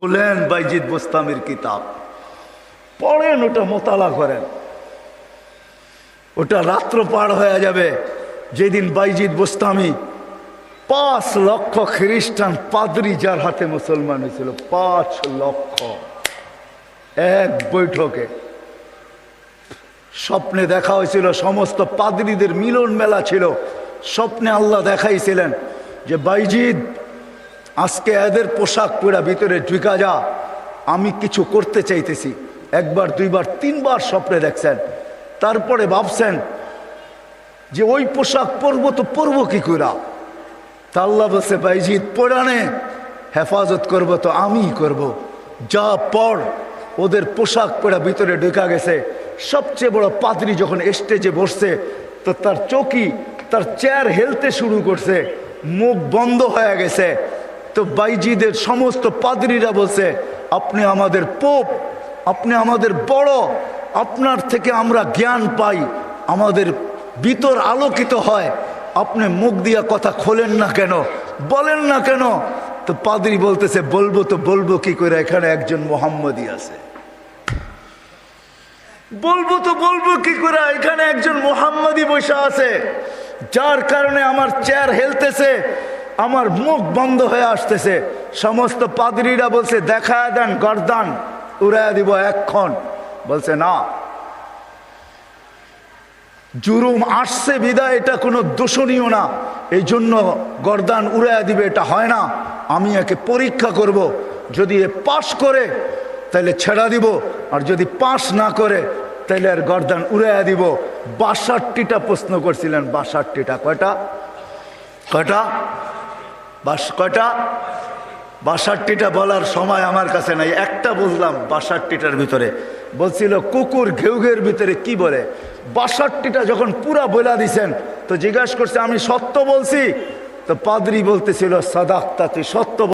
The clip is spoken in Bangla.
বলেন বাইজিদ বোস্তামির কিতাব পড়েন, ওটা মোতালা করেন, ওটা রাত্র পার হয়ে যাবে। যেদিন বাইজিদ বোস্তামি 5 লক্ষ খ্রিস্টান পাদ্রী যার হাতে মুসলমান হয়েছিল, 5 লক্ষ এক বৈঠকে। স্বপ্নে দেখা হয়েছিল, সমস্ত পাদ্রীদের মিলন মেলা ছিল। স্বপ্নে আল্লাহ দেখাইছিলেন যে বাইজিদ আজকে এদের পোশাক পরা ভিতরে ঢুকা যা, আমি কিছু করতে চাইতেছি। একবার, দুইবার, 3বার স্বপ্নে দেখছেন। তারপরে ভাবছেন যে ওই পোশাক পরবো তো পরবো কি করে। তা আল্লাহ বলছে বাইজিদ পরানে হেফাজত করব তো আমিই করব, যা পর। ওদের পোশাক পরা ভিতরে ঢুকা গেছে। সবচেয়ে বড় পাদ্রী যখন স্টেজে বসছে তো তার চৌকি, তার চেয়ার হেলতে শুরু করছে, মুখ বন্ধ হয়ে গেছে। তো বাইজিদের সমস্ত পাদ্রীরা বলছে আপনি আমাদের পোপ, আপনি আমাদের বড়, আপনার থেকে আমরা জ্ঞান পাই, আমাদের ভিতর আলোকিত হয়, আপনি মুখ দিয়া কথা খোলেন না কেন, বলেন না কেন। তো পাদ্রী বলতেছে বলবো তো বলবো কি করে, এখানে একজন মোহাম্মদী আছে। বলবো তো বলবো কি করে, এখানে একজন মোহাম্মদী বসে আছে, যার কারণে আমার চেয়ার হেলতেছে, আমার মুখ বন্ধ হয়ে আসতেছে। সমস্ত পাদ্রীরা বলছে দেখা দেন, গর্দান উড়াইয়া দিব এক্ষণ। বলছে না, জুরুম আসছে বিদায় এটা কোনো দোষণীয় না, এই জন্য গর্দান উড়াইয়া দিবে, এটা হয় না। আমি একে পরীক্ষা করব, যদি এ পাশ করে তাহলে ছেড়া দিব, আর যদি পাশ না করে তাহলে আর গর্দান উড়াইয়া দিব। 62টা প্রশ্ন করছিলেন, 62টা। কয়টা? কয়টা? কয়টা? 62টা বলার সময় আমার কাছে নাই, একটা বুঝলাম 62টার ভিতরে। বলছিল কুকুর ঘেউঘের ভিতরে কি বলে। 62টা যখন পুরা বলা দিছেন তো জিজ্ঞাসা করছে আমি সত্য বলছি? তো পাদ্রী বলতেছিল সাদাক্তা, তুই সত্য